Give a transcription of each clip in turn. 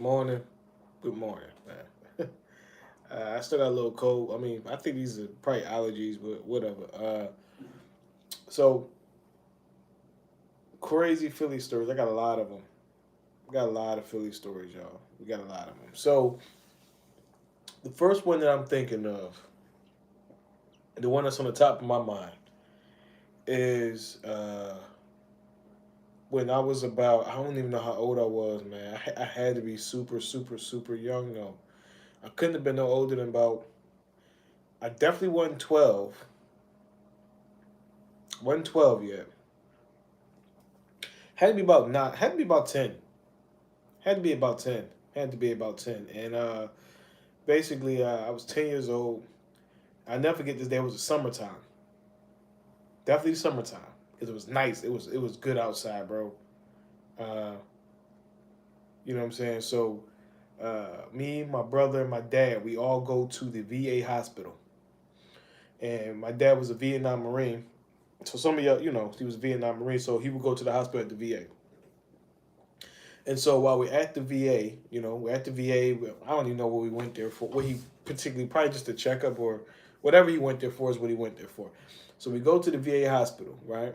Morning. Good morning, man. I still got a little cold. I mean, I think these are probably allergies, but whatever. So crazy Philly stories. I got a lot of them. We got a lot of Philly stories, y'all. We got a lot of them. So the first one that I'm thinking of, the one that's on the top of my mind, is when I was about. I don't even know how old I was, man. I had to be super, super, super young though. I couldn't have been no older than about. I definitely wasn't 12. Wasn't 12 yet. Had to be about nine. Had to be about 10. Had to be about 10. Had to be about 10. And basically, I was 10 years old. I never forget this day. It was the summertime. Definitely summertime because it was nice. It was good outside, bro. Uh, you know what I'm saying? So me, my brother, and my dad, we all go to the VA hospital. And my dad was a Vietnam Marine. So some of y'all, he was a Vietnam Marine. So he would go to the hospital at the VA. And so while we're at the VA, we're at the VA. I don't even know what we went there for. What he particularly, probably just a checkup or whatever he went there for is what he went there for. So we go to the VA hospital, right?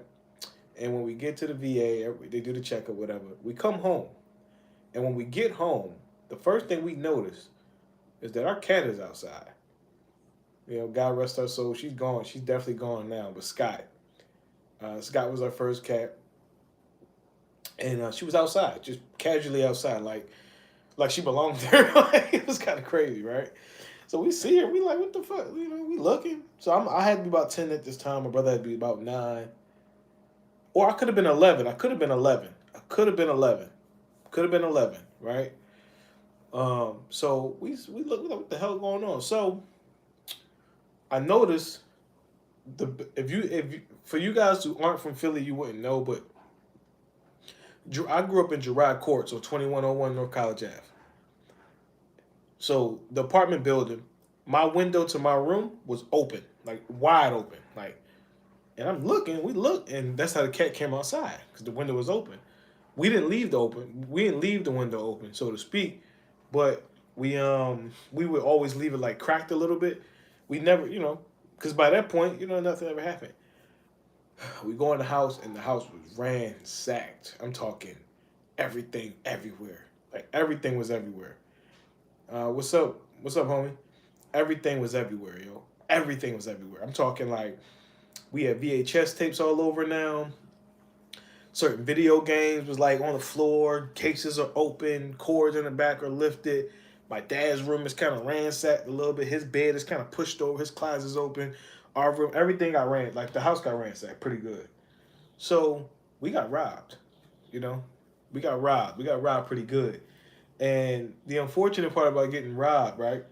And when we get to the VA, they do the checkup, whatever. We come home, and when we get home, the first thing we notice is that our cat is outside. God rest her soul. She's gone. She's definitely gone now. But Scott was our first cat, and she was outside, just casually outside, like she belonged there. Like, it was kind of crazy, right? So we see her, we like, what the fuck? We looking. So I had to be about 10 at this time. My brother had to be about 9, or I could have been 11. I could have been 11. I could have been 11. Could have been 11, right? So we look, what the hell going on? So I noticed if you for you guys who aren't from Philly, you wouldn't know, but I grew up in Girard Court, so 2101 North College Ave. So the apartment building, my window to my room was open, like wide open, like. And I'm looking, we look, and that's how the cat came outside because the window was open. We didn't leave the window open, so to speak, but we would always leave it like cracked a little bit. We never, because by that point, nothing ever happened. We go in the house, and the house was ransacked. I'm talking everything everywhere, like everything was everywhere. What's up? What's up, homie? Everything was everywhere, yo. Everything was everywhere. I'm talking like we had VHS tapes all over now. Certain video games was like on the floor. Cases are open. Cords in the back are lifted. My dad's room is kind of ransacked a little bit. His bed is kind of pushed over. His closet's open. Our room, everything got like the house got ransacked pretty good. So we got robbed. You know, we got robbed. We got robbed pretty good. And the unfortunate part about getting robbed, right,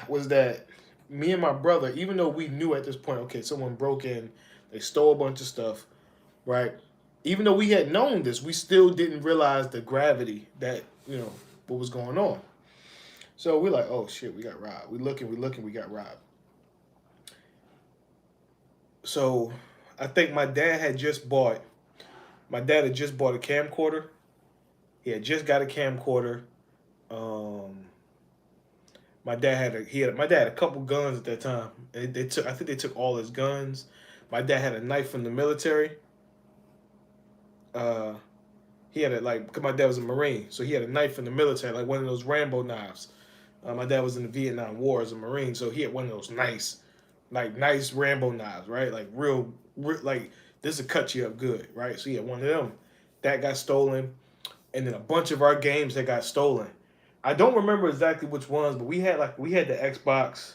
was that me and my brother, even though we knew at this point, okay, someone broke in, they stole a bunch of stuff, right? Even though we had known this, we still didn't realize the gravity that, what was going on. So we're like, oh shit, we got robbed. We looking, we got robbed. So I think my dad had just bought a camcorder. He had just got a camcorder. Um, my dad had a couple guns at that time. I think they took all his guns. My dad had a knife from the military. Uh, he had cause my dad was a Marine, so he had a knife from the military, like one of those Rambo knives. My dad was in the Vietnam War as a Marine, so he had one of those nice Rambo knives, right? Like real like this will cut you up good, right? So he had one of them. That got stolen, and then a bunch of our games that got stolen. I don't remember exactly which ones, but we had the Xbox,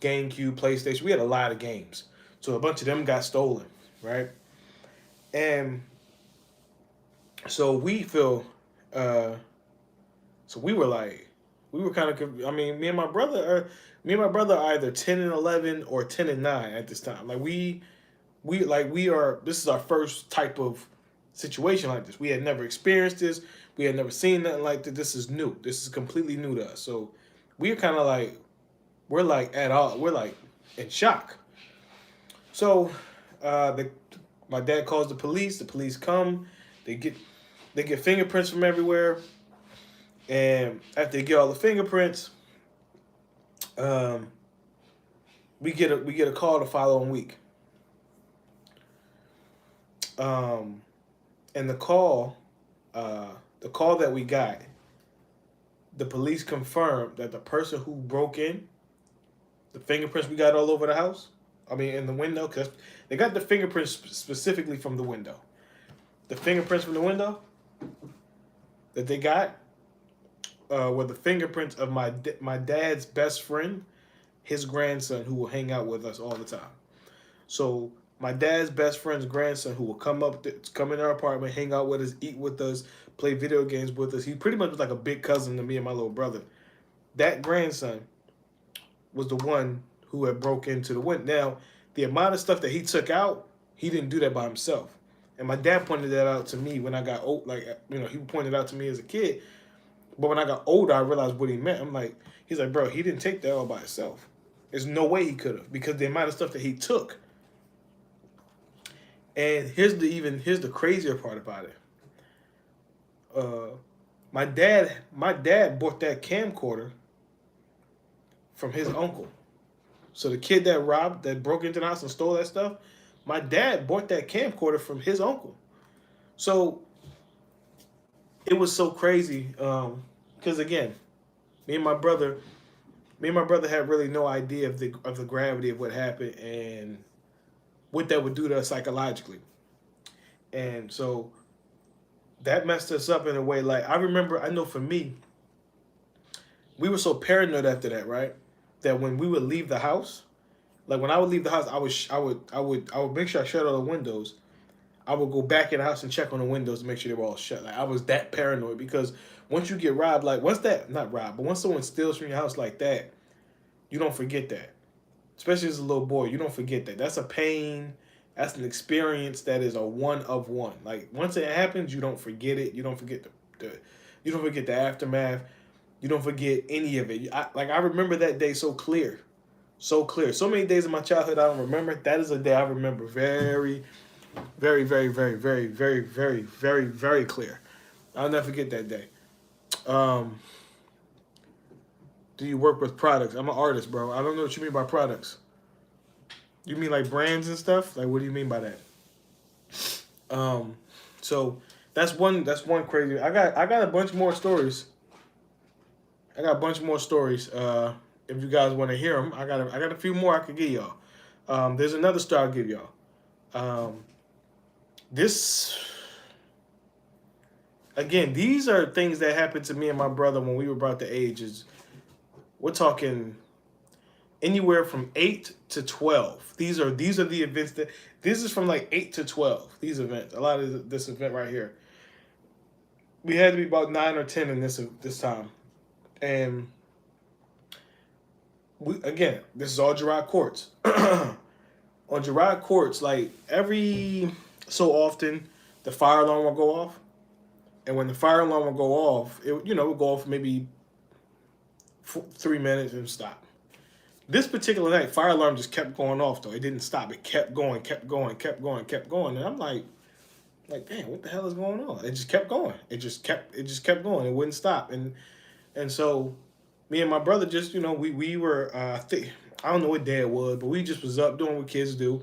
GameCube, PlayStation. We had a lot of games, so a bunch of them got stolen, right? And so we feel, uh, so we were kind of. I mean, me and my brother are either 10 and 11 or 10 and 9 at this time. We are. This is our first type of situation like this. We had never experienced this. We had never seen nothing like this. This is new. This is completely new to us. So we're kind of like we're like at all. We're like in shock. So, uh, the my dad calls the police. The police come. They get They get fingerprints from everywhere, and after they get all the fingerprints, um, we get a call the following week. Um, and the call that we got, the police confirmed that the person who broke in, the fingerprints we got all over the house, I mean in the window, because they got the fingerprints specifically from the window. The fingerprints from the window that they got were the fingerprints of my dad's best friend, his grandson, who will hang out with us all the time. So my dad's best friend's grandson, who will come in our apartment, hang out with us, eat with us, play video games with us. He pretty much was like a big cousin to me and my little brother. That grandson was the one who had broke into the window. Now, the amount of stuff that he took out, he didn't do that by himself. And my dad pointed that out to me when I got old. Like, he pointed out to me as a kid. But when I got older, I realized what he meant. I'm like, he's like, bro, he didn't take that all by himself. There's no way he could have, because the amount of stuff that he took. And here's the crazier part about it. My dad bought that camcorder from his uncle. So the kid that broke into the house and stole that stuff, my dad bought that camcorder from his uncle. So it was so crazy, because again, me and my brother had really no idea of the gravity of what happened and what that would do to us psychologically. And so that messed us up in a way. Like, I know for me, we were so paranoid after that, right? That when we would leave the house, like when I would leave the house, I would make sure I shut all the windows. I would go back in the house and check on the windows to make sure they were all shut. Like, I was that paranoid, because once you get robbed, like once someone steals from your house like that, you don't forget that. Especially as a little boy, you don't forget that. That's a pain. That's an experience that is a one of one. Like, once it happens, you don't forget it. You don't forget you don't forget the aftermath. You don't forget any of it. I remember that day so clear, so clear. So many days of my childhood I don't remember. That is a day I remember very, very, very, very, very, very, very, very, very clear. I'll never forget that day. Do you work with products? I'm an artist, bro. I don't know what you mean by products. You mean like brands and stuff? Like, what do you mean by that? So that's one crazy. I got a bunch more stories. If you guys want to hear them, I got a few more I could give y'all. There's another story I'll give y'all. These are things that happened to me and my brother when we were about the ages. We're talking anywhere from 8 to 12. These are the events this is from like 8 to 12. These events, a lot of this event right here. We had to be about 9 or 10 in this time, and this is all Girard Courts. On Girard Courts, like every so often, the fire alarm will go off, and when the fire alarm will go off, it would go off for maybe 3 minutes and stop. This particular night, fire alarm just kept going off, though. It didn't stop. It kept going. And I'm like, damn, what the hell is going on? It just kept going. It just kept going. It wouldn't stop. And so me and my brother just, we were, I don't know what day it was, but we just was up doing what kids do.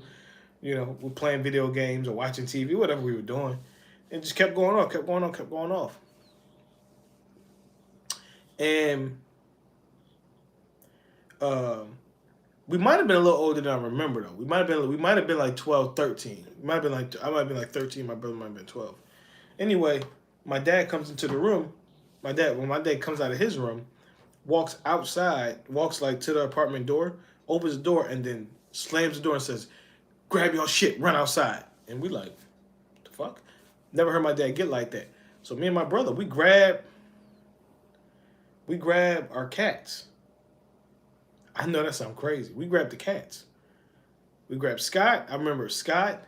We're playing video games or watching TV, whatever we were doing. And it just kept going off. And we might have been a little older than I remember, though. We might have been like 12, 13. I might have been like 13. My brother might have been 12. Anyway, my dad comes into the room. When my dad comes out of his room, walks outside, walks like to the apartment door, opens the door, and then slams the door and says, "Grab your shit, run outside." And we like, what the fuck? Never heard my dad get like that. So me and my brother, we grab our cats. I know that sounds crazy. We grabbed the cats. We grabbed Scott. I remember Scott,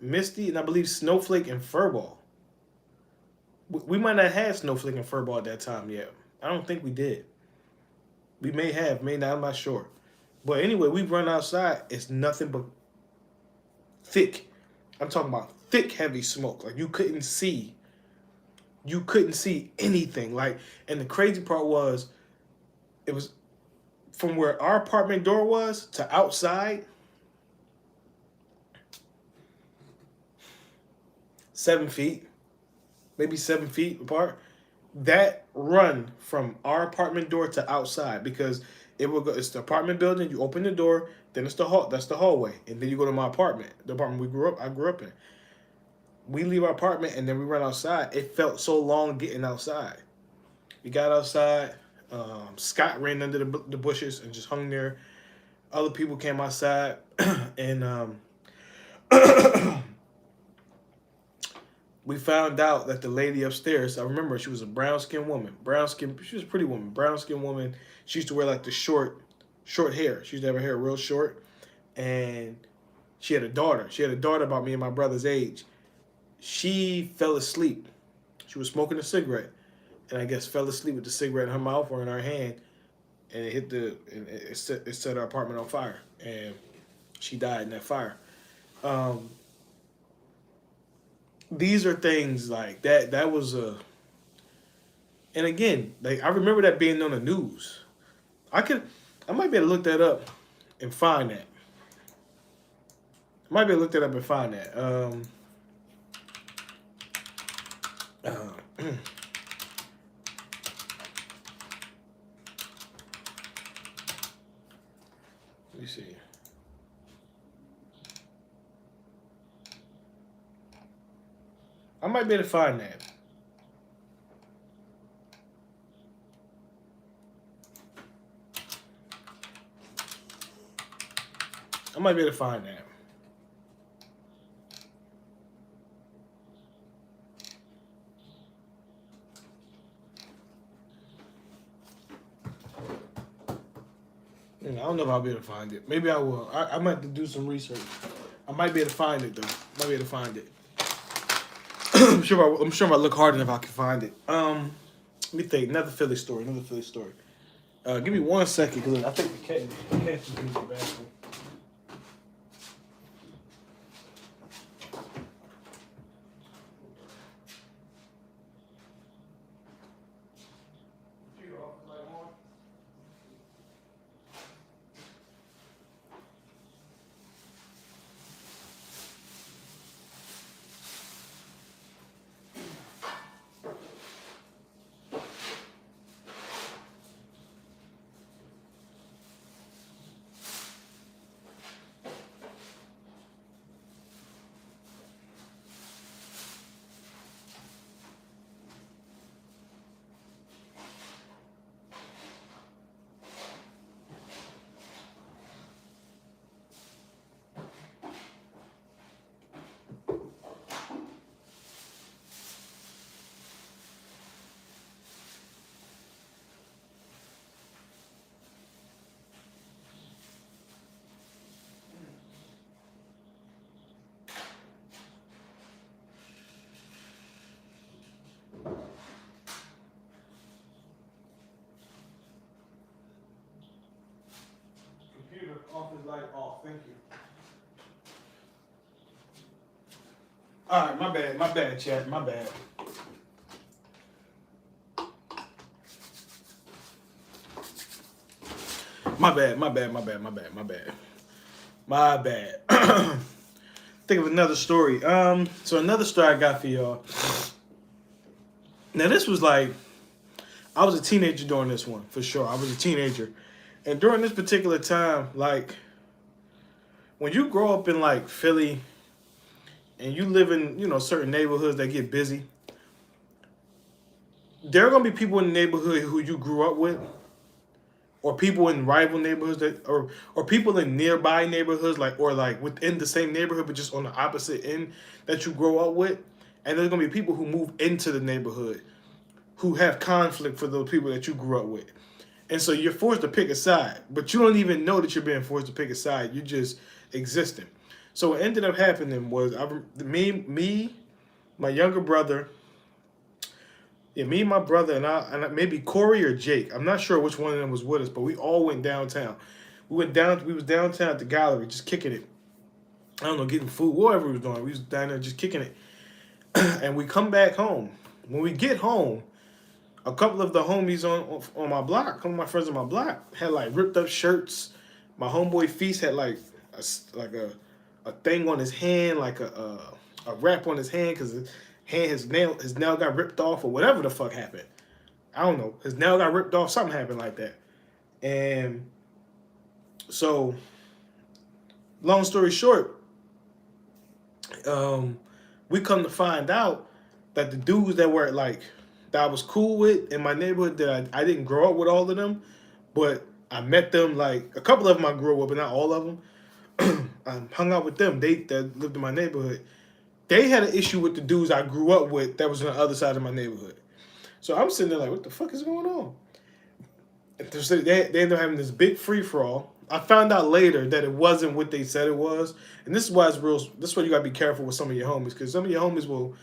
Misty, and I believe Snowflake and Furball. We might not have had Snowflake and Furball at that time yet. I don't think we did. We may have, may not, I'm not sure. But anyway, we run outside. It's nothing but thick. I'm talking about thick, heavy smoke. Like you couldn't see. You couldn't see anything. Like, and the crazy part was, it was from where our apartment door was to outside, 7 feet, maybe 7 feet apart. That run from our apartment door to outside, because it will go. It's the apartment building. You open the door, then it's the hall. That's the hallway, and then you go to my apartment, the apartment I grew up in. We leave our apartment and then we run outside. It felt so long getting outside. We got outside. Scott ran under the bushes and just hung there. Other people came outside, and we found out that the lady upstairs, I remember she was a brown skinned woman. She was a pretty woman. Brown skinned woman. She used to wear like the short hair. She used to have her hair real short. And she had a daughter. She had a daughter about me and my brother's age. She fell asleep. She was smoking a cigarette. And I guess fell asleep with the cigarette in her mouth or in her hand. And it set our apartment on fire. And she died in that fire. These are things like that. That was a, and again, like I remember that being on the news. I might be able to look that up and find that. I might be able to look that up and find that. Let me see. I might be able to find that. I might be able to find that. I don't know if I'll be able to find it. Maybe I will. I might have to do some research. I might be able to find it though. Might be able to find it. I'm sure if I look hard enough, I can find it. Let me think. Another Philly story. Give me 1 second, because I think the cat is in the bathroom. Off his light off. Thank you. All right, my bad, chat. My bad. My bad. Think of another story. So another story I got for y'all. Now this was like, I was a teenager during this one, for sure. I was a teenager. And during this particular time, like, when you grow up in, like, Philly, and you live in, certain neighborhoods that get busy, there are going to be people in the neighborhood who you grew up with, or people in rival neighborhoods, or people in nearby neighborhoods, or within the same neighborhood, but just on the opposite end that you grow up with. And there's going to be people who move into the neighborhood who have conflict for those people that you grew up with. And so you're forced to pick a side, but you don't even know that you're being forced to pick a side. You're just existing. So what ended up happening was me, my younger brother, me and my brother, and maybe Corey or Jake. I'm not sure which one of them was with us, but we all went downtown. We was downtown at the gallery, just kicking it. I don't know, getting food, whatever we was doing. We was down there just kicking it. And we come back home. When we get home, a couple of the homies on my block, a couple of my friends on my block had like ripped up shirts. My homeboy Feast had like a thing on his hand, like a wrap on his hand because his nail got ripped off or whatever the fuck happened. I don't know. His nail got ripped off. Something happened like that. And so, long story short, we come to find out that the dudes that were like that I was cool with in my neighborhood that I didn't grow up with all of them, but I met them like a couple of them I grew up with, but not all of them. I hung out with them. They that lived in my neighborhood. They had an issue with the dudes I grew up with that was on the other side of my neighborhood. So I'm sitting there like, what the fuck is going on? They ended up having this big free for all. I found out later that it wasn't what they said it was, and this is why it's real. This is why you gotta be careful with some of your homies, because some of your homies will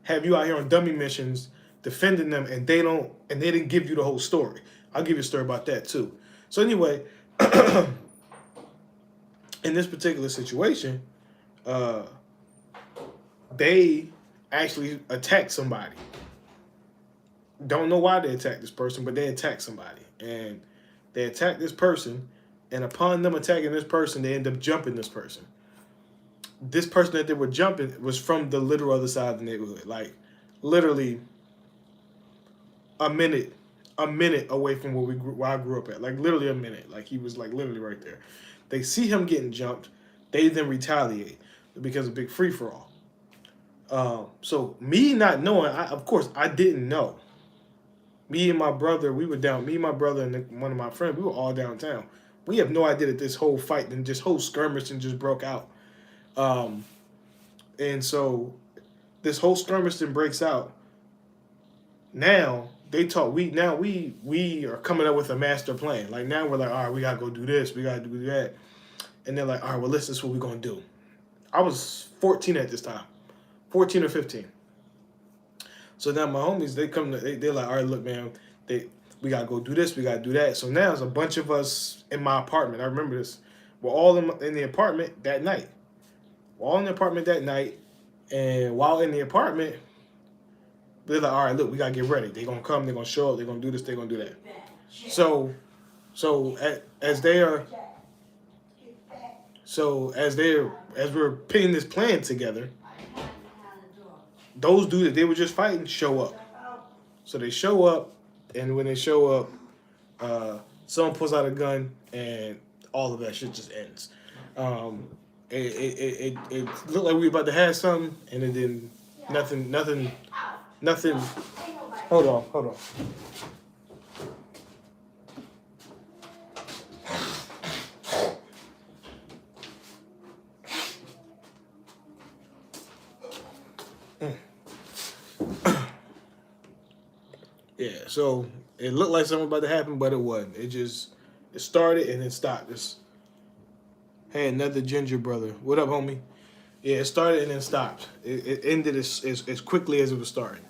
have you out here on dummy missions defending them, and they didn't give you the whole story. I'll give you a story about that too. So anyway, in this particular situation, they actually attacked somebody. Don't know why they attacked this person, but they attacked somebody, and they attacked this person. And upon them attacking this person, they end up jumping this person. This person that they were jumping was from the literal other side of the neighborhood, like literally a minute away from where I grew up at, like literally a minute. Like he was like literally right there. They see him getting jumped, they then retaliate because of big free for all. So me not knowing, of course I didn't know. Me and my brother, we were down. Me and my brother and one of my friends, we were all downtown. We have no idea that this whole fight and this whole skirmish and just broke out. And so this whole skirmish then breaks out. Now they talk. We are coming up with a master plan. Like now we're like, all right, we gotta go do this. We gotta do that. And they're like, all right, well, this is what we're gonna do. I was 14 at this time, 14 or 15. So now my homies, they're like, all right, look, man, we gotta go do this, we gotta do that. So now there's a bunch of us in my apartment. I remember this. We're all in the apartment that night. We're all in the apartment that night, and while in the apartment, they're like, all right, look, we gotta get ready. They're gonna come, they're gonna show up, they're gonna do this, they're gonna do that. So as we're putting this plan together, those dudes that they were just fighting show up. So they show up, and when they show up, someone pulls out a gun, and all of that shit just ends. It looked like we were about to have something, and it didn't. Nothing. Hold on. Yeah, so it looked like something about to happen, but it wasn't. It started and it stopped. Hey, another ginger brother. What up, homie? Yeah, it started and then stopped. It ended as quickly as it was starting.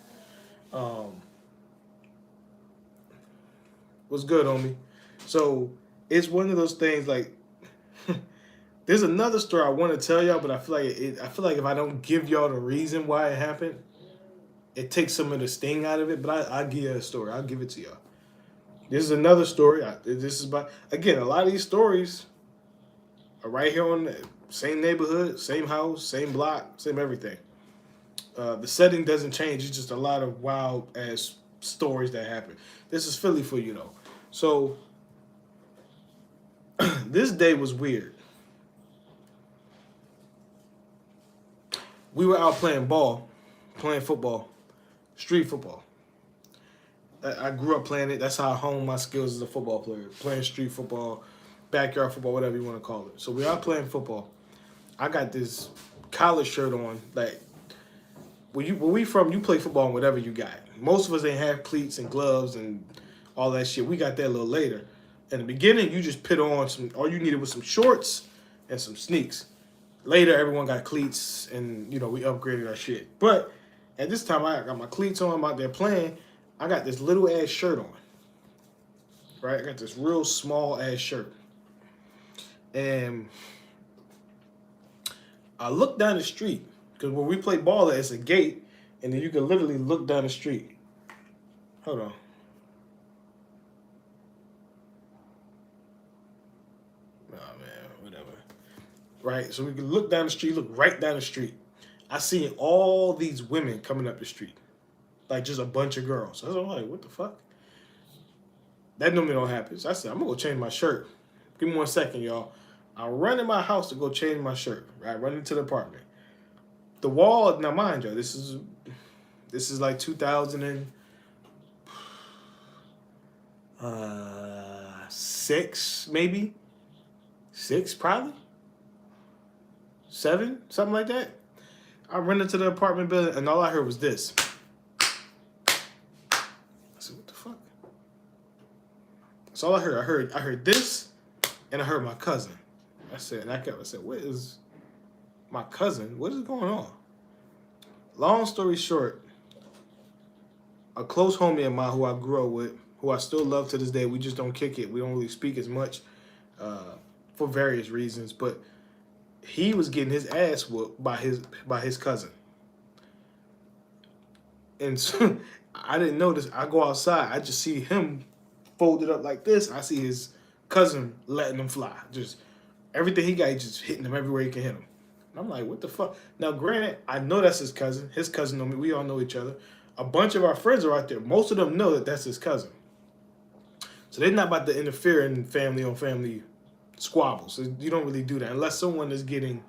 What's good, homie? So it's one of those things like there's another story I want to tell y'all, but I feel like if I don't give y'all the reason why it happened, it takes some of the sting out of it. But I'll give you a story. I'll give it to y'all. This is another story. This is about, again, a lot of these stories are right here on the same neighborhood, same house, same block, same everything. The setting doesn't change. It's just a lot of wild ass stories that happen. This is Philly for you though. So this day was weird. We were out playing football, street football. I grew up playing it. That's how I honed my skills as a football player. Playing street football, backyard football, whatever you want to call it. So we are playing football. I got this college shirt on. Like, where we from, you play football and whatever you got. Most of us ain't have cleats and gloves and all that shit. We got that a little later. In the beginning, you just put on all you needed was some shorts and some sneaks. Later, everyone got cleats and, we upgraded our shit. But at this time, I got my cleats on. I'm out there playing. I got this little ass shirt on. Right? I got this real small ass shirt. And I look down the street because where we play ball, it's a gate, and then you can literally look down the street. Hold on. Oh man, whatever. Right, so we can look down the street, look right down the street. I see all these women coming up the street, like just a bunch of girls. I was like, what the fuck? That normally don't happen. So I said, I'm gonna go change my shirt. Give me 1 second, y'all. I run in my house to go change my shirt. Right, run into the apartment. The wall. Now, mind you, this is like 2006, maybe 6, probably 7, something like that. I ran into the apartment building, and all I heard was this. I said, "What the fuck?" That's all I heard. I heard this, and I heard my cousin. I said, "What is my cousin? What is going on?" Long story short, a close homie of mine who I grew up with, who I still love to this day, we just don't kick it. We don't really speak as much for various reasons, but he was getting his ass whooped by his cousin. And so I didn't notice. I go outside, I just see him folded up like this. I see his cousin letting him fly. Just everything he got, he just hitting him everywhere he can hit him. And I'm like, what the fuck? Now, granted, I know that's his cousin. His cousin know me. We all know each other. A bunch of our friends are out there. Most of them know that that's his cousin. So they're not about to interfere in family on family squabbles. So you don't really do that unless someone is getting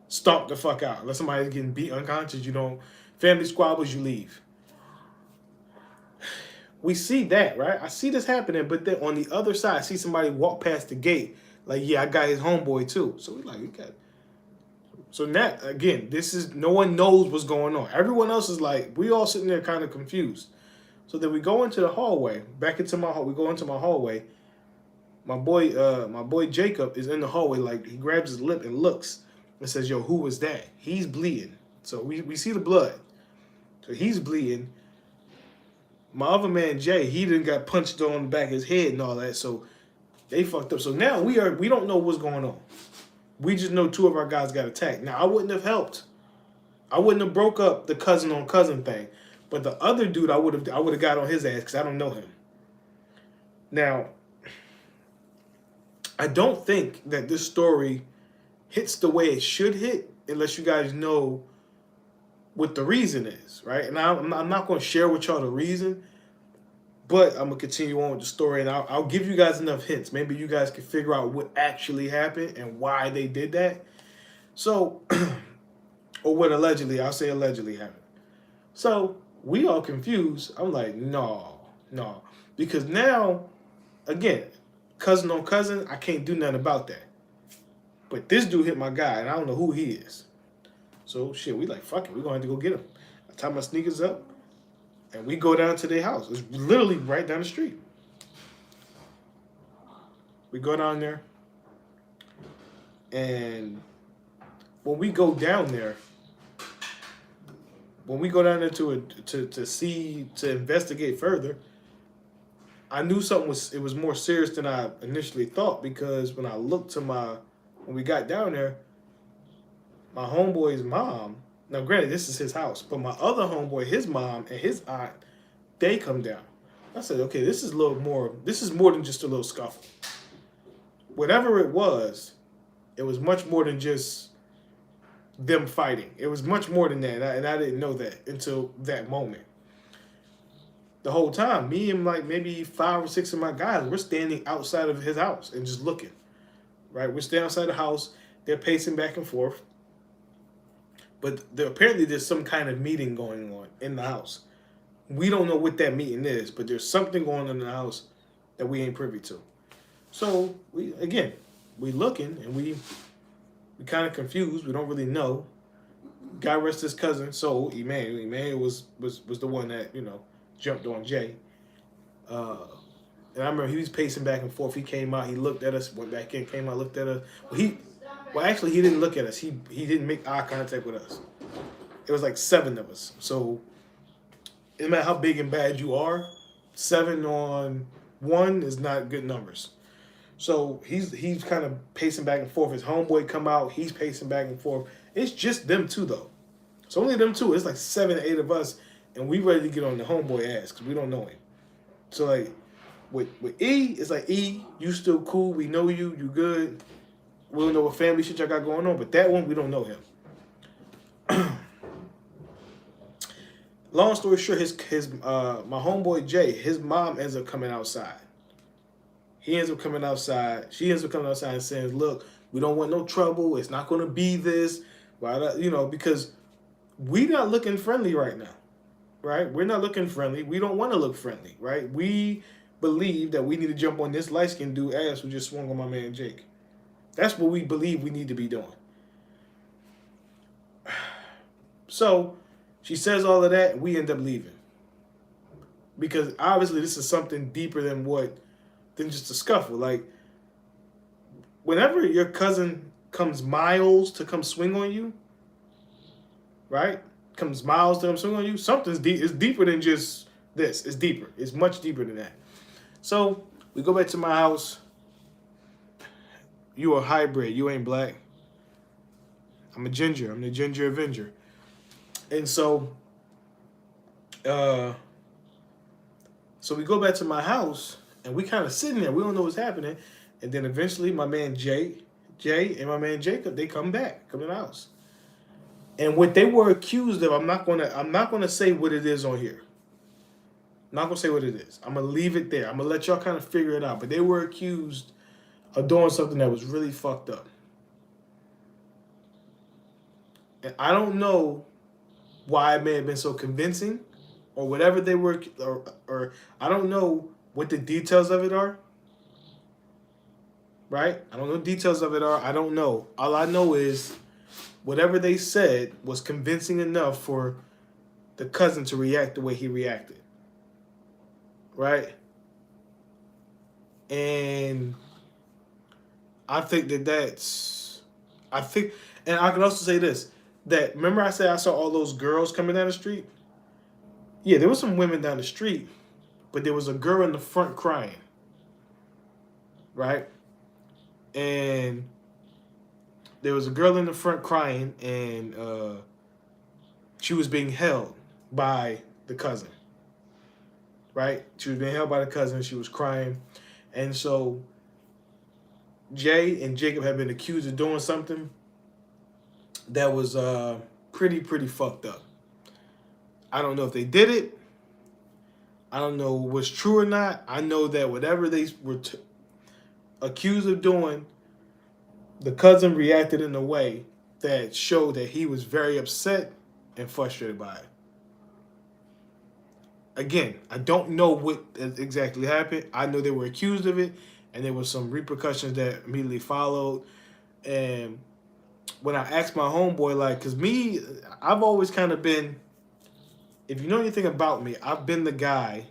stomped the fuck out. Unless somebody's getting beat unconscious, you don't. Family squabbles, you leave. We see that, right? I see this happening, but then on the other side, I see somebody walk past the gate. Like, yeah, I got his homeboy too. So we like, we got. So now, again, this is, no one knows what's going on. Everyone else is like, we all sitting there kind of confused. So then we go into the hallway, we go into my hallway. My boy Jacob is in the hallway, like he grabs his lip and looks and says, "Yo, who was that?" He's bleeding. So we see the blood. So he's bleeding. My other man Jay, he done got punched on the back of his head and all that. So they fucked up. So now we don't know what's going on. We just know 2 of our guys got attacked. Now I wouldn't have helped. I wouldn't have broke up the cousin on cousin thing. But the other dude, I would have got on his ass because I don't know him. Now, I don't think that this story hits the way it should hit unless you guys know what the reason is, right? And I'm not going to share with y'all the reason, but I'm going to continue on with the story, and I'll give you guys enough hints. Maybe you guys can figure out what actually happened and why they did that. So, or what I'll say allegedly happened. So, we all confused. I'm like, no. Because now, again, cousin on cousin, I can't do nothing about that. But this dude hit my guy, and I don't know who he is. So, shit, we like, fuck it. We're going to have to go get him. I tie my sneakers up, and we go down to their house. It's literally right down the street. We go down there, and when we go down there to investigate further, I knew something was more serious than I initially thought, because when we got down there, my homeboy's mom, now granted this is his house, but my other homeboy, his mom and his aunt, they come down. I said, okay, this is more than just a little scuffle. Whatever it was much more than just them fighting. It was much more than that, and I didn't know that until that moment. The whole time, me and like maybe 5 or 6 of my guys, we're standing outside of his house and just looking, right? We're standing outside the house. They're pacing back and forth. But apparently there's some kind of meeting going on in the house. We don't know what that meeting is, but there's something going on in the house that we ain't privy to. So, we looking, and we kind of confused. We don't really know. God rest his cousin soul, Emmanuel. Emmanuel was the one that, jumped on Jay. And I remember he was pacing back and forth. He came out, he looked at us, went back in, came out, looked at us. Actually, he didn't look at us. He didn't make eye contact with us. It was like 7 of us. So, no matter how big and bad you are, 7 on 1 is not good numbers. So he's kind of pacing back and forth. His homeboy come out. He's pacing back and forth. It's just them two though. It's only them two. It's like 7 or 8 of us, and we ready to get on the homeboy ass because we don't know him. So like with E, it's like E, you still cool. We know you. You good. We don't know what family shit y'all got going on. But that one, we don't know him. Long story short, his my homeboy Jay, his mom ends up coming outside. He ends up coming outside. She ends up coming outside and saying, "Look, we don't want no trouble. It's not going to be this, right? You know, because we not looking friendly right now, right? We're not looking friendly. We don't want to look friendly, right? We believe that we need to jump on this light skinned dude ass who just swung on my man Jake. That's what we believe we need to be doing." So she says all of that, and we end up leaving because obviously this is something deeper than just a scuffle. Like whenever your cousin comes miles to come swing on you, right? Comes miles to come swing on you, something's deep. It's deeper than just this. It's deeper. It's much deeper than that. So we go back to my house. You a hybrid. You ain't black. I'm a ginger. I'm the ginger avenger. And so we go back to my house and we kind of sitting there. We don't know what's happening. And then eventually my man Jay and my man Jacob, they come to the house. And what they were accused of, I'm not gonna say what it is on here. I'm not gonna say what it is. I'm gonna leave it there. I'm gonna let y'all kind of figure it out. But they were accused of doing something that was really fucked up. And I don't know why it may have been so convincing or whatever they were, or I don't know what the details of it are. Right? I don't know what the details of it are. I don't know. All I know is whatever they said was convincing enough for the cousin to react the way he reacted. Right? And I think and I can also say this, that remember I said I saw all those girls coming down the street? Yeah, there was some women down the street, but there was a girl in the front crying. Right? And there was a girl in the front crying, and she was being held by the cousin. Right? She was being held by the cousin. She was crying. And so Jay and Jacob have been accused of doing something that was pretty fucked up. I don't know if they did it. I don't know what's true or not. I know that whatever they were accused of doing, the cousin reacted in a way that showed that he was very upset and frustrated by it. Again, I don't know what exactly happened. I know they were accused of it, and there was some repercussions that immediately followed. And when I asked my homeboy, like, because me, I've always kind of been, if you know anything about me, I've been the guy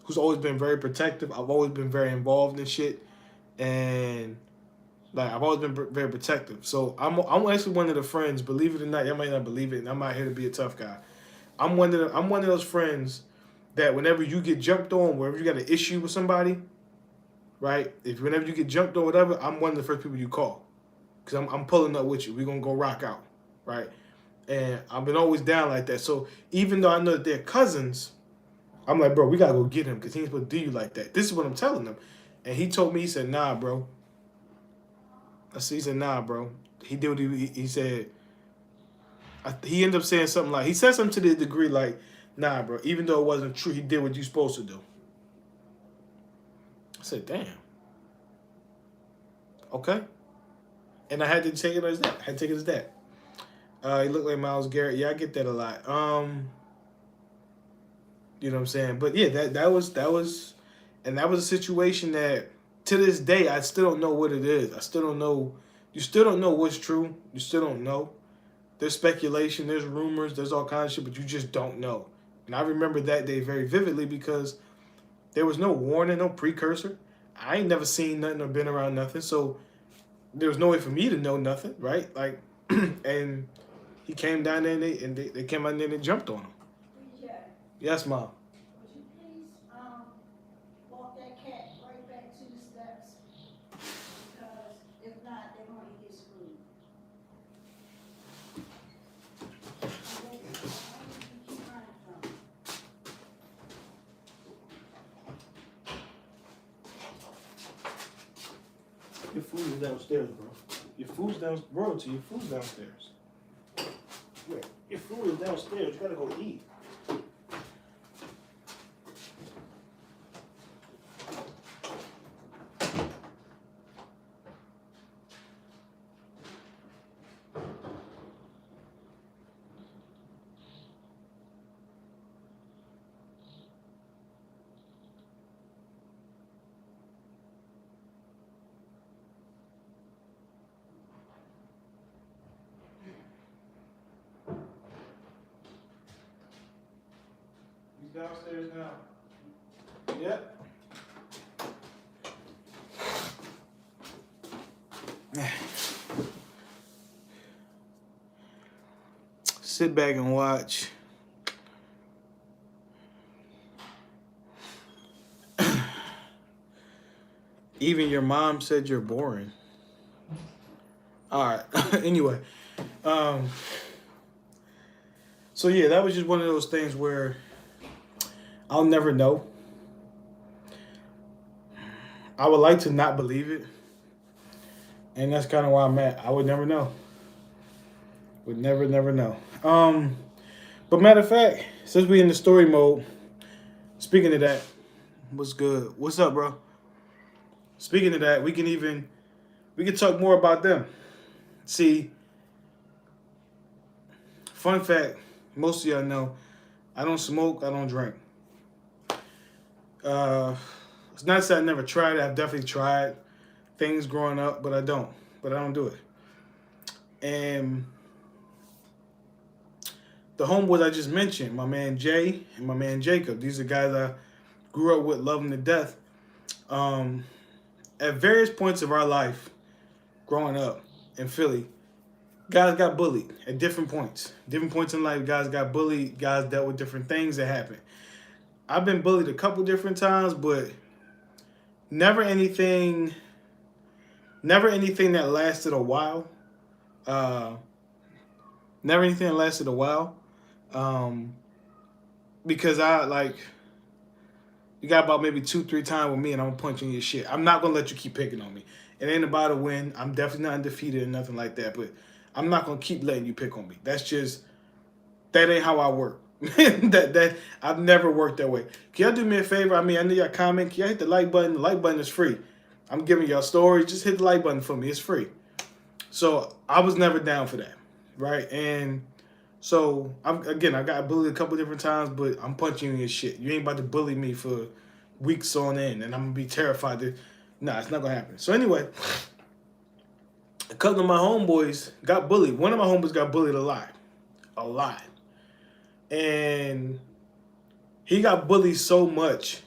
who's always been very protective. I've always been very involved in shit. And like I've always been very protective. So I'm actually one of the friends. Believe it or not, y'all might not believe it, and I'm out here to be a tough guy. I'm one of those friends that whenever you get jumped on, wherever you got an issue with somebody, right? If whenever you get jumped on, whatever, I'm one of the first people you call, because I'm pulling up with you. We're gonna go rock out, right? And I've been always down like that. So even though I know that they're cousins, I'm like, bro, we gotta go get him because he ain't supposed to do you like that. This is what I'm telling him, and he told me, he said, nah, bro. He said, nah, bro. He did what he said. He ended up saying something like, he said something to the degree like, nah, bro, even though it wasn't true, he did what you're supposed to do. I said, damn. Okay. And I had to take it as that. He looked like Myles Garrett. Yeah, I get that a lot. You know what I'm saying? But yeah, that was a situation that to this day I still don't know what it is. I still don't know. You still don't know what's true. You still don't know. There's speculation, there's rumors, there's all kinds of shit, but you just don't know. And I remember that day very vividly because there was no warning, no precursor. I ain't never seen nothing or been around nothing, so there was no way for me to know nothing, right? Like, and he came down there and they came out there and they jumped on him. DJ, Yes, Mom. would you please walk that cat right back to the steps? Because if not, they're going to get screwed. Your food is downstairs, bro. Your food's down, royalty. Your food's downstairs. Yeah, your food is downstairs. You gotta go eat. He's downstairs now. Yep. Sit back and watch. Even your mom said you're boring. All right. Anyway, so yeah, that was just one of those things where I'll never know. I would like to not believe it, and that's kind of why I'm at. I would never know. Would never know. But matter of fact, since we in the story mode, speaking of that, what's good? What's up, bro? Speaking of that, we can talk more about them. See, fun fact, most of y'all know, I don't smoke, I don't drink. It's not to say I never tried it. I've definitely tried things growing up, but I don't do it. And the homeboys I just mentioned, my man Jay and my man Jacob, these are guys I grew up with, loving to death. At various points of our life, growing up in Philly, guys got bullied at different points. Different points in life, guys got bullied. Guys dealt with different things that happened. I've been bullied a couple different times, but never anything that lasted a while. Never anything that lasted a while. Because you got about maybe 2-3 times with me and I'm gonna punch you in your shit. I'm not gonna let you keep picking on me. It ain't about a win. I'm definitely not undefeated or nothing like that, but I'm not gonna keep letting you pick on me. That ain't how I work. that I've never worked that way. Can y'all do me a favor? I mean, I know y'all comment. Can y'all hit the like button? The like button is free. I'm giving y'all stories. Just hit the like button for me. It's free. So I was never down for that, right? And so I got bullied a couple different times, but I'm punching you in your shit. You ain't about to bully me for weeks on end, and I'm gonna be terrified that it's not gonna happen. So anyway, a couple of my homeboys got bullied. One of my homeboys got bullied a lot. And he got bullied so much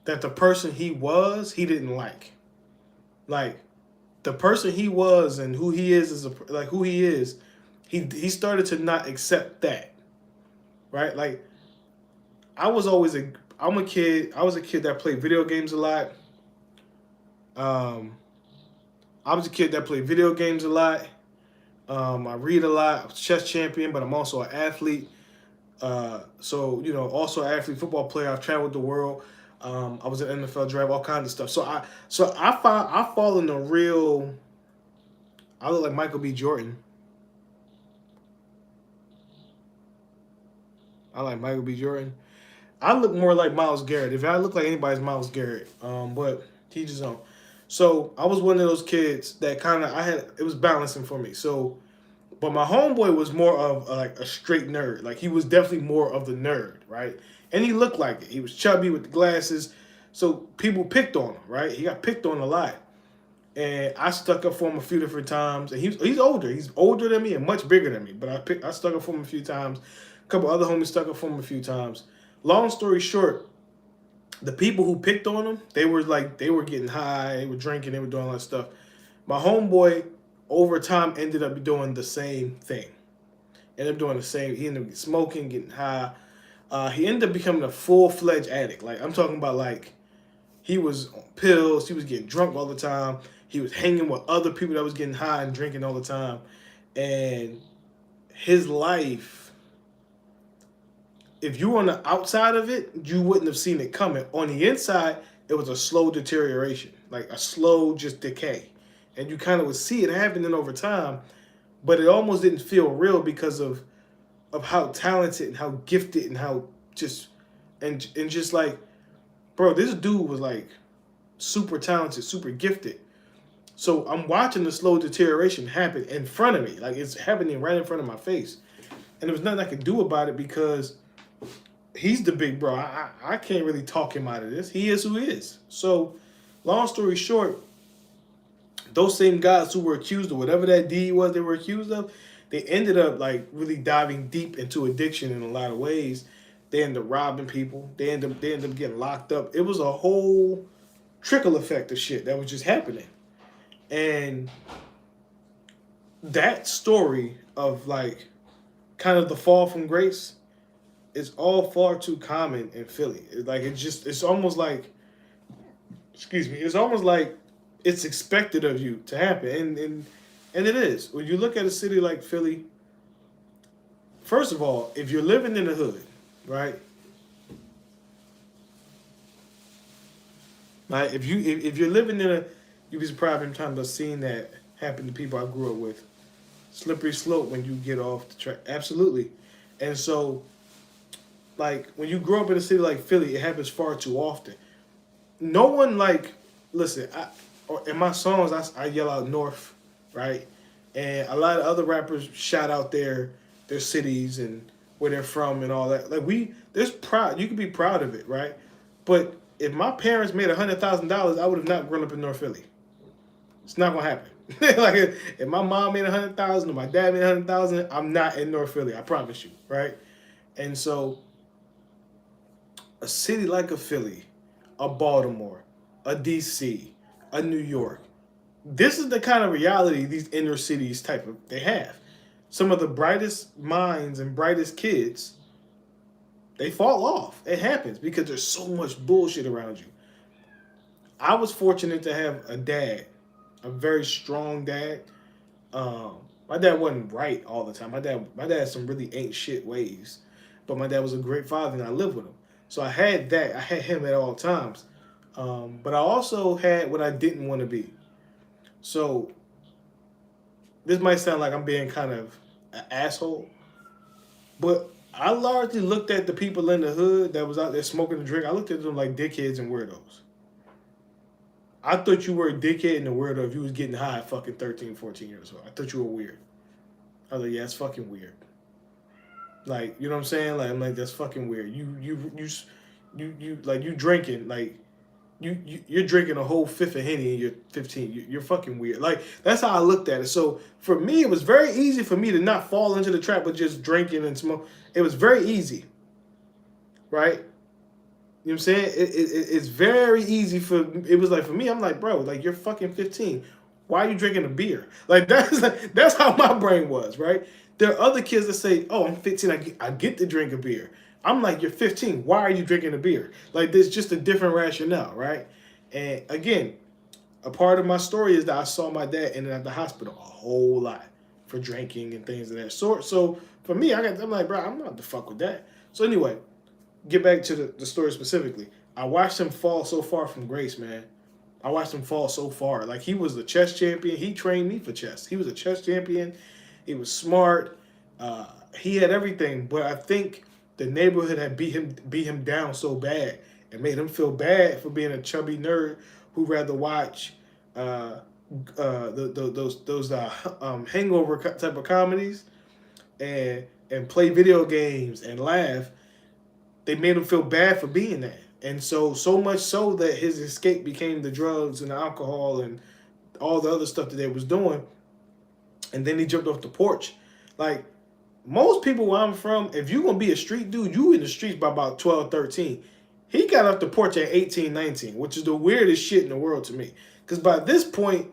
that the person he didn't like. Like, the person he was and who he is he started to not accept that. Right? Like, I was a kid that played video games a lot. I was a kid that played video games a lot. I read a lot. I was a chess champion, but I'm also an athlete. Also an athlete, football player. I've traveled the world. I was an NFL draft, all kinds of stuff. So I fall in the real. I look like Michael B. Jordan. I like Michael B. Jordan. I look more like Myles Garrett. If I look like anybody's Myles Garrett, but teach his own. So I was one of those kids that it was balancing for me. So, but my homeboy was more of a straight nerd. Like, he was definitely more of the nerd, right? And he looked like it. He was chubby with the glasses. So people picked on him, right? He got picked on a lot. And I stuck up for him a few different times. And he's older. He's older than me and much bigger than me. But I stuck up for him a few times. A couple other homies stuck up for him a few times. Long story short, the people who picked on him, they were getting high, they were drinking, they were doing all that stuff. My homeboy, over time, ended up doing the same thing. He ended up smoking, getting high. He ended up becoming a full-fledged addict. Like, I'm talking about, like, he was on pills, he was getting drunk all the time, he was hanging with other people that was getting high and drinking all the time. And his life, if you were on the outside of it, you wouldn't have seen it coming. On the inside, it was a slow deterioration. like a slow just decay, and you kind of would see it happening over time, but it almost didn't feel real because of how talented and how gifted and how just and just like, bro, this dude was like super talented, super gifted. So I'm watching the slow deterioration happen in front of me, like it's happening right in front of my face, and there was nothing I could do about it because he's the big bro. I can't really talk him out of this. He is who he is. So, long story short, those same guys who were accused of whatever that deed was they were accused of, they ended up like really diving deep into addiction in a lot of ways. They ended up robbing people. They ended up getting locked up. It was a whole trickle effect of shit that was just happening. And that story of like kind of the fall from grace is all far too common in Philly. It's almost like, excuse me, it's almost like it's expected of you to happen, and it is. When you look at a city like Philly, first of all, if you're living in the hood, right? Like if you're living in a, you'd be surprised every time I've seen that happen to people I grew up with. Slippery slope when you get off the track, absolutely. And so, like when you grow up in a city like Philly, it happens far too often. No one like, listen, in my songs I yell out North, right? And a lot of other rappers shout out their cities and where they're from and all that. Like there's proud. You can be proud of it, right? But if my parents made $100,000, I would have not grown up in North Philly. It's not gonna happen. Like if my mom made 100,000 or my dad made 100,000, I'm not in North Philly. I promise you, right? And so, a city like a Philly, a Baltimore, a DC, a New York. This is the kind of reality these inner cities they have. Some of the brightest minds and brightest kids, they fall off. It happens because there's so much bullshit around you. I was fortunate to have a dad, a very strong dad. My dad wasn't right all the time. My dad had some really ain't shit ways, but my dad was a great father, and I lived with him. So I had that. I had him at all times. But I also had what I didn't want to be. So this might sound like I'm being kind of an asshole, but I largely looked at the people in the hood that was out there smoking and drink. I looked at them like dickheads and weirdos. I thought you were a dickhead and a weirdo if you was getting high at fucking 13, 14 years old. I thought you were weird. I was like, yeah, it's fucking weird. Like, you know what I'm saying? Like, I'm like, that's fucking weird. You like you drinking like you're drinking a whole fifth of Henny and you're 15. You're fucking weird. Like that's how I looked at it. So for me, it was very easy for me to not fall into the trap of just drinking and smoke. It was very easy, right? You know what I'm saying? It's very easy it was like for me, I'm like, bro, like you're fucking 15. Why are you drinking a beer? Like that's how my brain was, right? There are other kids that say, oh, I'm 15, I get to drink a beer. I'm like, you're 15. Why are you drinking a beer? Like, there's just a different rationale, right? And again, a part of my story is that I saw my dad end at the hospital a whole lot for drinking and things of that sort. So for me, I'm like, bro, I'm not the fuck with that. So anyway, get back to the story specifically. I watched him fall so far from grace, man. I watched him fall so far. Like, he was the chess champion. He trained me for chess. He was a chess champion. He was smart. He had everything. But I think the neighborhood had beat him down so bad and made him feel bad for being a chubby nerd who rather watch those hangover type of comedies and play video games and laugh. They made him feel bad for being that. And so much so that his escape became the drugs and the alcohol and all the other stuff that they was doing. And then he jumped off the porch. Like, most people where I'm from, if you're going to be a street dude, you in the streets by about 12, 13. He got off the porch at 18, 19, which is the weirdest shit in the world to me. Because by this point,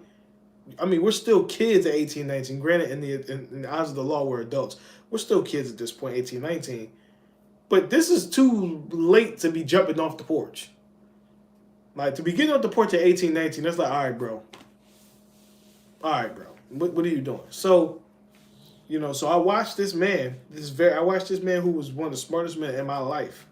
I mean, we're still kids at 18, 19. Granted, in the eyes of the law, we're adults. We're still kids at this point, 18, 19. But this is too late to be jumping off the porch. Like, to be getting off the porch at 18, 19, that's like, all right, bro. All right, bro. What are you doing? So, you know, so I watched this man. I watched this man who was one of the smartest men in my life.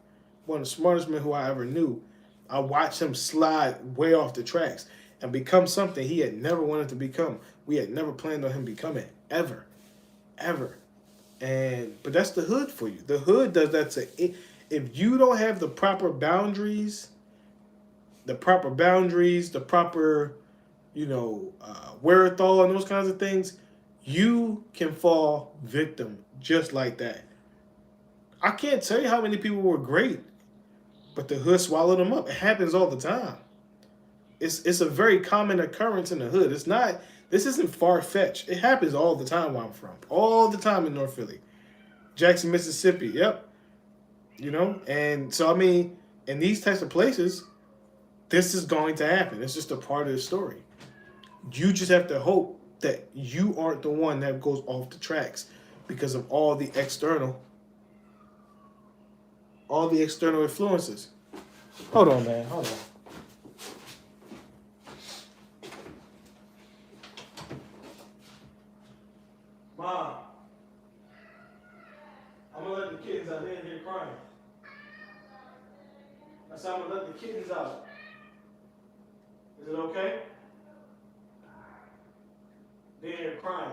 One of the smartest men who I ever knew. I watched him slide way off the tracks. and become something he had never wanted to become. We had never planned on him becoming, ever, ever. But that's the hood for you. The hood does that to it. If you don't have the proper boundaries, the proper, wherewithal and those kinds of things, you can fall victim just like that. I can't tell you how many people were great, but the hood swallowed them up. It happens all the time. It's a very common occurrence in the hood. This isn't far fetched. It happens all the time where I'm from. All the time in North Philly. Jackson, Mississippi. Yep. And so in these types of places, this is going to happen. It's just a part of the story. You just have to hope that you aren't the one that goes off the tracks because of all the external influences. Hold on, man. Hold on. Mom, I'm gonna let the kittens out. They're in here crying. I said I'm gonna let the kittens out. Is it okay? They're in here crying.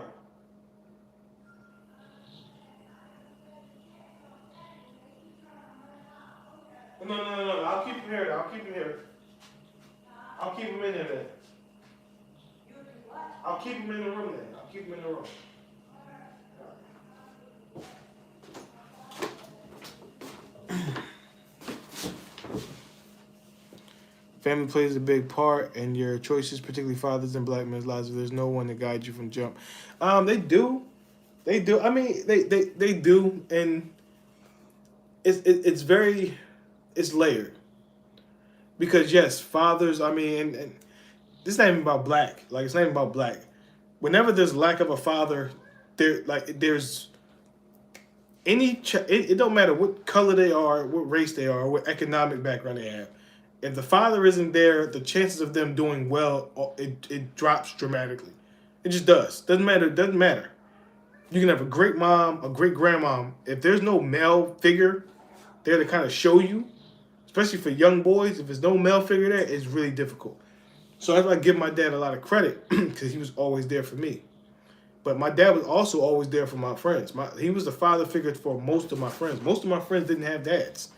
No. I'll keep them here. I'll keep them here. I'll keep them in there then. I'll keep them in the room then. I'll keep them in the room. Family plays a big part in your choices, particularly fathers and black men's lives. If there's no one to guide you from jump, they do. They do. They do, and it's very, it's layered. Because yes, fathers. And this is not even about black. Like, it's not even about black. Whenever there's lack of a father, there's it don't matter what color they are, what race they are, what economic background they have. If the father isn't there, the chances of them doing well, it drops dramatically. It just does. Doesn't matter. You can have a great mom, a great grandmom. If there's no male figure there to kind of show you, especially for young boys, if there's no male figure there, it's really difficult. So I give my dad a lot of credit because he was always there for me. But my dad was also always there for my friends. He was the father figure for most of my friends. Most of my friends didn't have dads.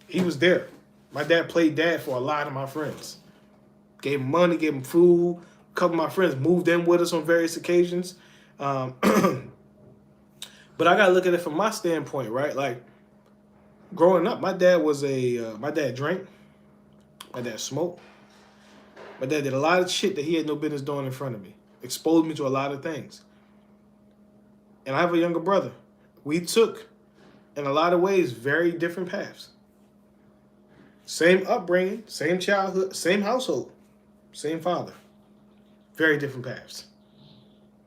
He was there. My dad played dad for a lot of my friends. Gave them money, gave them food. A couple of my friends moved in with us on various occasions. But I got to look at it from my standpoint, right? Like, growing up, my dad drank. My dad smoked. My dad did a lot of shit that he had no business doing in front of me. Exposed me to a lot of things. And I have a younger brother. We took, in a lot of ways, very different paths. Same upbringing, same childhood, same household, same father. Very different paths.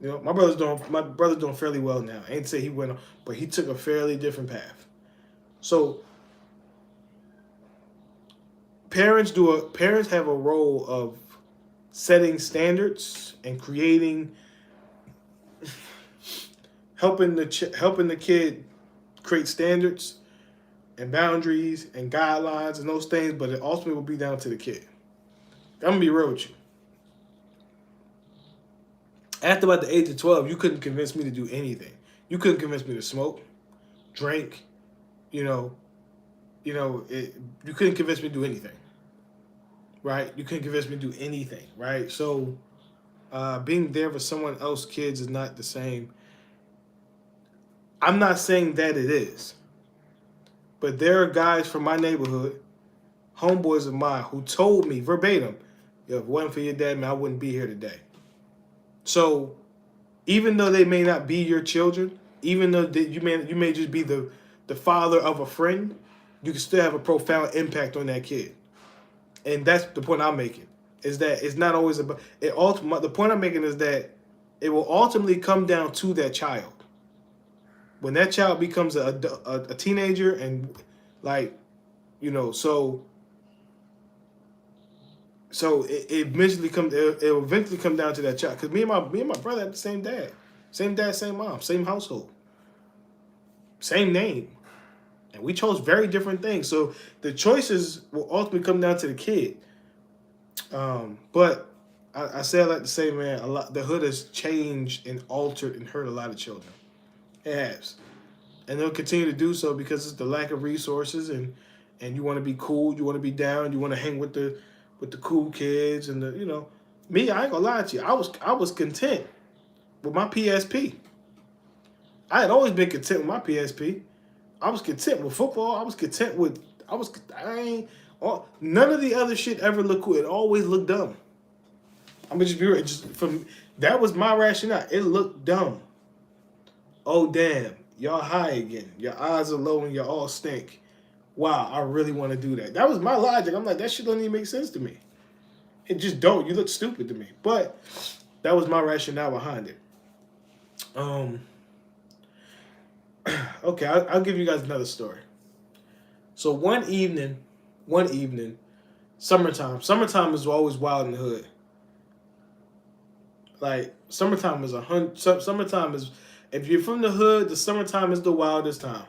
My brother's doing fairly well now. I ain't say he went on, but he took a fairly different path. So parents have a role of setting standards and helping the kid create standards and boundaries and guidelines and those things, but it ultimately will be down to the kid. I'm gonna be real with you. After about the age of 12, you couldn't convince me to do anything. You couldn't convince me to smoke, drink, you couldn't convince me to do anything. Right? You couldn't convince me to do anything, right? So being there for someone else's kids is not the same. I'm not saying that it is. But there are guys from my neighborhood, homeboys of mine, who told me verbatim, if it wasn't for your dad, man, I wouldn't be here today. So even though they may not be your children, even though you may just be the father of a friend, you can still have a profound impact on that kid. And that's the point I'm making, is that it's not always about it. The point I'm making is that it will ultimately come down to that child. When that child becomes a teenager and so it eventually it will eventually come down to that child. Because me and my brother had the same dad, same mom, same household, same name. And we chose very different things. So the choices will ultimately come down to the kid. But I say I like to say, man, a lot the hood has changed and altered and hurt a lot of children. It has, and they'll continue to do so because it's the lack of resources and you want to be cool, you want to be down, you want to hang with the cool kids and the me. I ain't gonna lie to you. I was content with my PSP. I had always been content with my PSP. I was content with football. I was content with. I ain't. None of the other shit ever looked cool. It always looked dumb. I'm gonna just be real. Just from that was my rationale. It looked dumb. Oh damn, y'all high again. Your eyes are low and you all stink. Wow, I really want to do that. That was my logic. I'm like, that shit don't even make sense to me. It just don't. You look stupid to me. But that was my rationale behind it. Um. Okay, I'll give you guys another story. So one evening, summertime. Summertime is always wild in the hood. Like summertime is Summertime is, if you're from the hood, the summertime is the wildest time.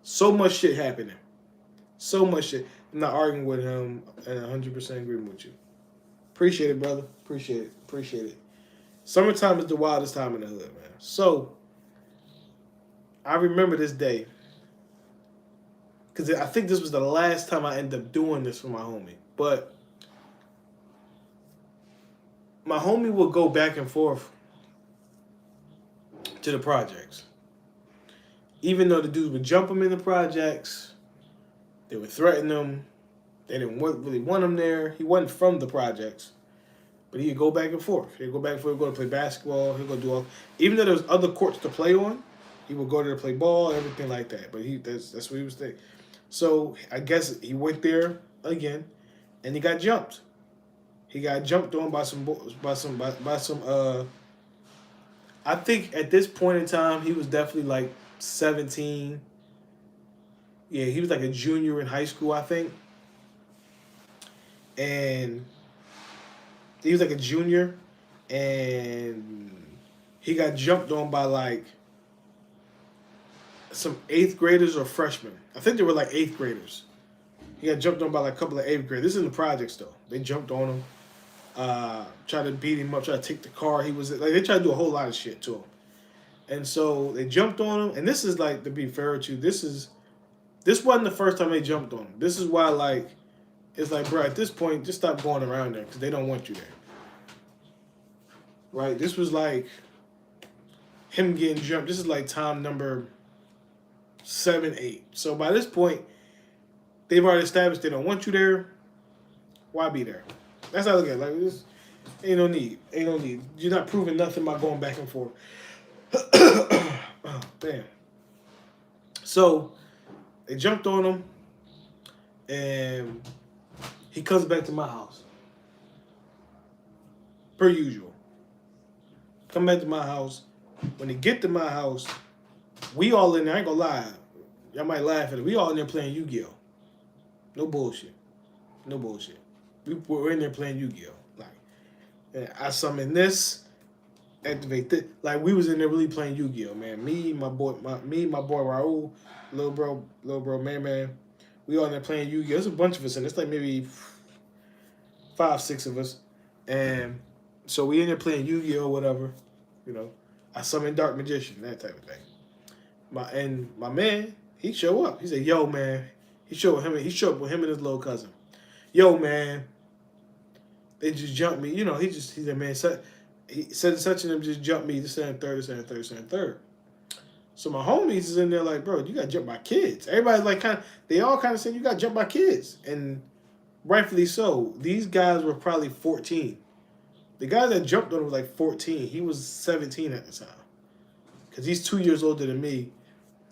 So much shit happening. So much shit. I'm not arguing with him, and 100% agreeing with you. Appreciate it, brother. Appreciate it. Appreciate it. Summertime is the wildest time in the hood, man. So I remember this day because I think this was the last time I ended up doing this for my homie. But my homie would go back and forth to the projects. Even though the dudes would jump him in the projects, they would threaten him. They didn't really want him there. He wasn't from the projects. But he'd go back and forth. He'd go back and forth, he'd go to play basketball, he'd go do all. Even though there was other courts to play on, he would go there to play ball, everything like that. But that's what he was thinking. So I guess he went there again, and he got jumped. He got jumped on by some. I think at this point in time he was definitely like 17. Yeah, he was like a junior in high school, I think. And he was like a junior, and he got jumped on by like some 8th graders or freshmen. I think they were like 8th graders. He got jumped on by like a couple of 8th graders. This is in the projects though. They jumped on him, tried to beat him up, tried to take the car. He was like, they tried to do a whole lot of shit to him. And so they jumped on him. And this is like, to be fair with you, this wasn't the first time they jumped on him. This is why, like, it's like, bro, at this point, just stop going around there because they don't want you there. Right? This was like him getting jumped. This is like time number 7, 8. So by this point, they've already established they don't want you there. Why be there? That's how I look at it. Like, this ain't no need. Ain't no need. You're not proving nothing by going back and forth. Oh, damn. So they jumped on him, and he comes back to my house. Per usual. Come back to my house. When they get to my house, we all in there. I ain't gonna lie. Y'all might laugh at it. We all in there playing Yu-Gi-Oh. No bullshit. No bullshit. We were in there playing Yu-Gi-Oh. Like, I summoned this, activate this. Like, we was in there really playing Yu-Gi-Oh, man. Me, my boy Raul, little bro, man. We all in there playing Yu-Gi-Oh. There's a bunch of us in. It's like maybe 5, 6 of us, and so we in there playing Yu-Gi-Oh, whatever. You know, I summoned Dark Magician, that type of thing. My man, he show up. He said, "Yo, man." He showed up with him and his little cousin. "Yo, man, they just jumped me." You know, he said, "Man, he said such and them just jumped me. This and third. So my homies is in there like, "Bro, you got jumped by kids." Everybody's like, they all kind of saying you got jumped by kids, and rightfully so. These guys were probably 14. The guy that jumped on him was like 14. He was 17 at the time, because he's 2 years older than me,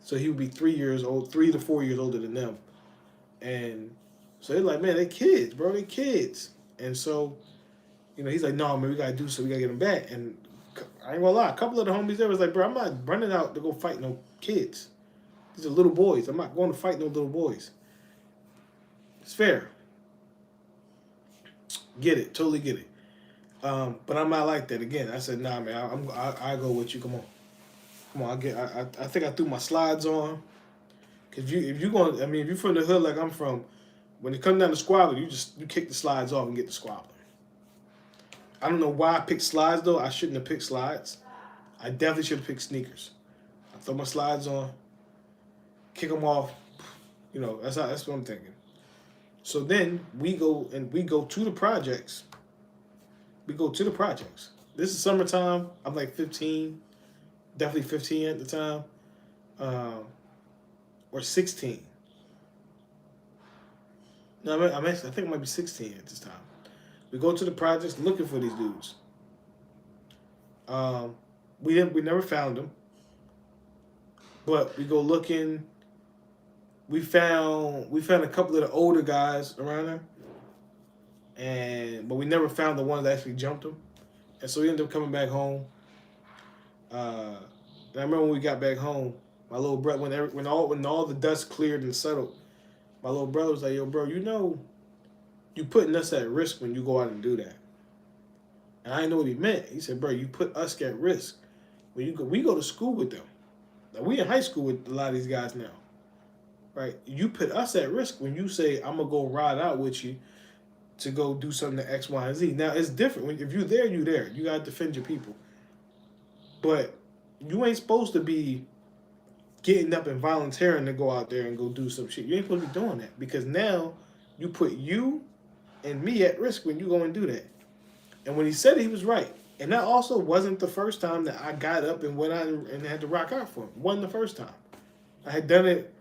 so he would be 3 to 4 years older than them. And so they're like, "Man, they kids, bro. They kids." And so, you know, he's like, "No, man, we gotta do so. We gotta get them back." And I ain't gonna lie, a couple of the homies there was like, "Bro, I'm not running out to go fight no kids. These are little boys. I'm not going to fight no little boys." It's fair. Get it, totally get it. But I'm not like that. Again, I said, "Nah, man, I go with you. Come on. I think I threw my slides on. Cause if you're from the hood like I'm from, When it comes down to squabbling, you kick the slides off and get the squabbling. I don't know why I picked slides though. I shouldn't have picked slides. I definitely should have picked sneakers. I throw my slides on, kick them off. You know, that's what I'm thinking. So then we go to the projects. We go to the projects. This is summertime. I'm like 15, definitely 15 at the time, or 16. No, I think it might be 16 at this time. We go to the projects looking for these dudes. We never found them, but we go looking. We found a couple of the older guys around there, but we never found the one that actually jumped them, and so we ended up coming back home. And I remember when we got back home, my little brother, when all the dust cleared and settled, my little brother was like, "Yo, bro, you know, you putting us at risk when you go out and do that." And I didn't know what he meant. He said, "Bro, you put us at risk when we go to school with them. Now, we in high school with a lot of these guys now, right? You put us at risk when you say I'm gonna go ride out with you to go do something to X, Y, and Z. Now it's different. If you're there, you're there. You gotta defend your people. But you ain't supposed to be getting up and volunteering to go out there and go do some shit. You ain't supposed to be doing that because now you put you and me at risk when you go and do that." And when he said it, he was right. And that also wasn't the first time that I got up and went out and had to rock out for him. It wasn't the first time. I had done it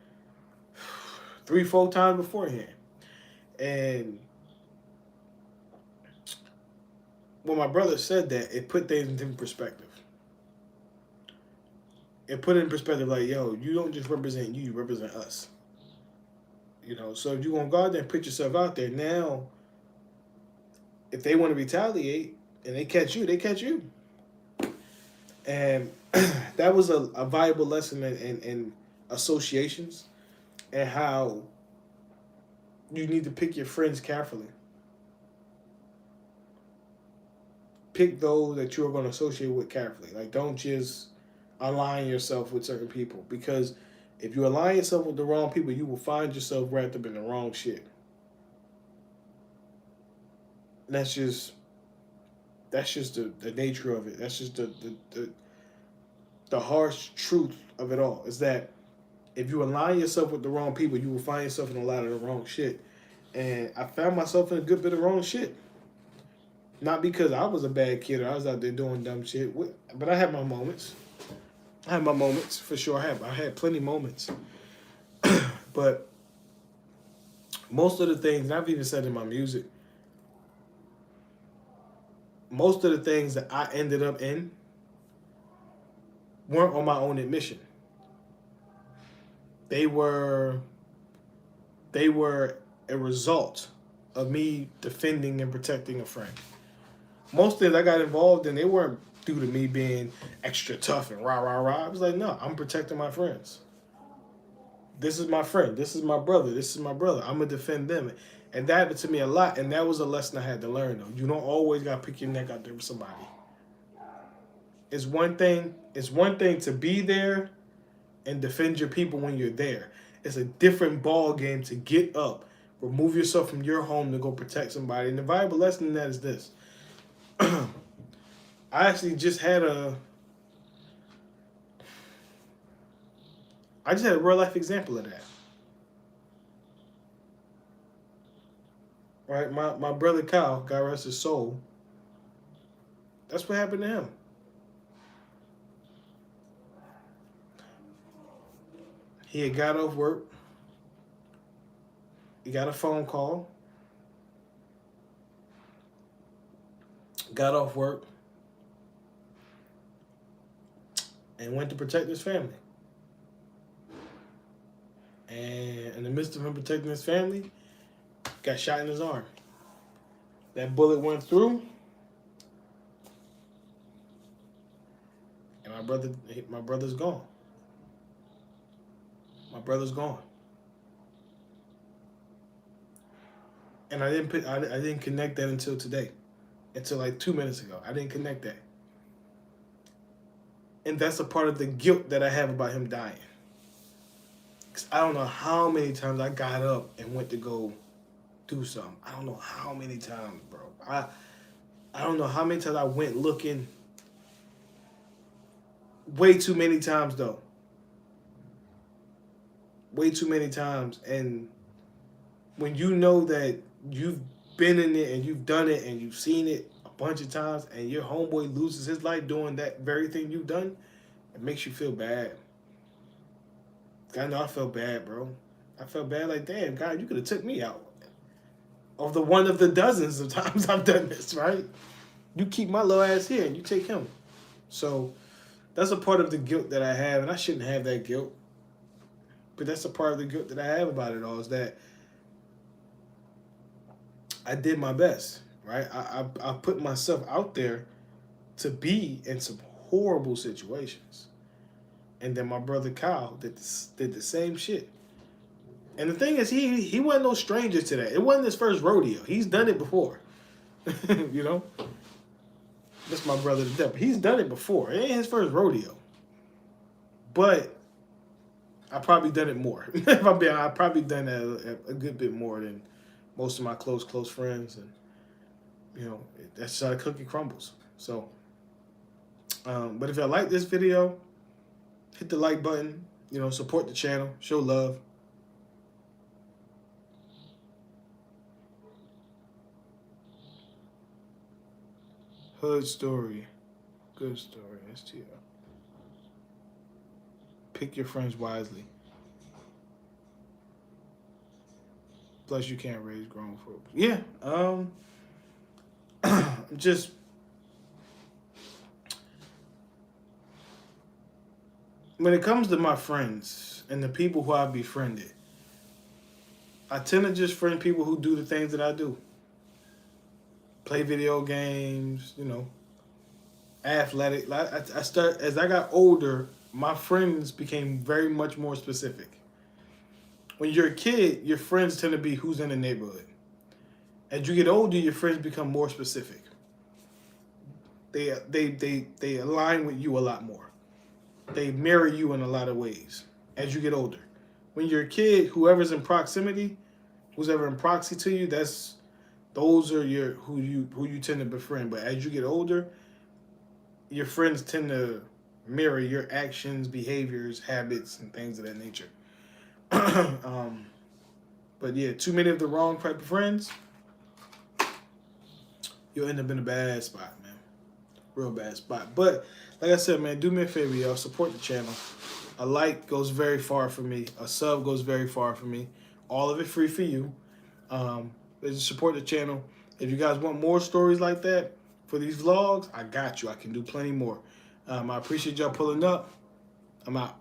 3-4 times beforehand. And when my brother said that, it put things into perspective. It put it in perspective like, yo, you don't just represent you represent us. You know, so if you're going to go out there and put yourself out there, now, if they want to retaliate and they catch you, they catch you. And that was a valuable lesson in associations and how you need to pick your friends carefully. Pick those that you're going to associate with carefully. Like, don't just align yourself with certain people, because if you align yourself with the wrong people, you will find yourself wrapped up in the wrong shit. And that's just the nature of it. That's just the harsh truth of it all. Is that if you align yourself with the wrong people, you will find yourself in a lot of the wrong shit. And I found myself in a good bit of wrong shit. Not because I was a bad kid or I was out there doing dumb shit, but I had my moments. I had my moments, for sure. I had plenty of moments. But most of the things, and I've even said in my music, most of the things that I ended up in weren't on my own admission. They were a result of me defending and protecting a friend. Most things I got involved in, they weren't due to me being extra tough and rah, rah, rah. I was like, no, I'm protecting my friends. This is my friend. This is my brother. This is my brother. I'm going to defend them. And that happened to me a lot, and that was a lesson I had to learn, though. You don't always got to pick your neck out there with somebody. It's one thing to be there and defend your people when you're there. It's a different ball game to get up, remove yourself from your home to go protect somebody. And the valuable lesson in that is this. I actually just had a real life example of that. Right? My brother Kyle, God rest his soul, that's what happened to him. He had got off work. He got a phone call. Got off work. And went to protect his family. And in the midst of him protecting his family, got shot in his arm. That bullet went through. And my brother's gone. My brother's gone. And I didn't connect that until today. Until like 2 minutes ago. I didn't connect that. And that's a part of the guilt that I have about him dying. Because I don't know how many times I got up and went to go do something. I don't know how many times, bro. I don't know how many times I went looking. Way too many times though. Way too many times. And when you know that you've been in it and you've done it and you've seen it a bunch of times and your homeboy loses his life doing that very thing you've done, it makes you feel bad. I know I felt bad, bro. I felt bad like, damn, God, you could have took me out. Of the one of the dozens of times I've done this, right? You keep my little ass here and you take him. So that's a part of the guilt that I have, and I shouldn't have that guilt. But that's a part of the guilt that I have about it all, is that I did my best, right? I put myself out there to be in some horrible situations. And then my brother Kyle did the same shit. And the thing is, he wasn't no stranger to that. It wasn't his first rodeo. He's done it before. You know? That's my brother to death. He's done it before. It ain't his first rodeo. But I probably done it more. If I'm being, I probably done that a good bit more than most of my close friends. And, you know, that's how the cookie crumbles. So, but if y'all like this video, hit the like button. You know, support the channel. Show love. Hood story. Good story. STL. Pick your friends wisely. Plus, you can't raise grown folks. Yeah. Just when it comes to my friends and the people who I've befriended, I tend to just friend people who do the things that I do. Play video games, you know, athletic. As I got older, my friends became very much more specific. When you're a kid, your friends tend to be who's in the neighborhood. As you get older, your friends become more specific. They align with you a lot more. They mirror you in a lot of ways as you get older. When you're a kid, whoever's in proximity, who's ever in proxy to you, those are who you tend to befriend. But as you get older, your friends tend to mirror your actions, behaviors, habits, and things of that nature. But yeah, too many of the wrong type of friends, you'll end up in a bad spot, man. Real bad spot. But like I said, man, do me a favor, y'all. Support the channel. A like goes very far for me. A sub goes very far for me. All of it free for you. Just support the channel. If you guys want more stories like that for these vlogs, I got you. I can do plenty more. I appreciate y'all pulling up. I'm out.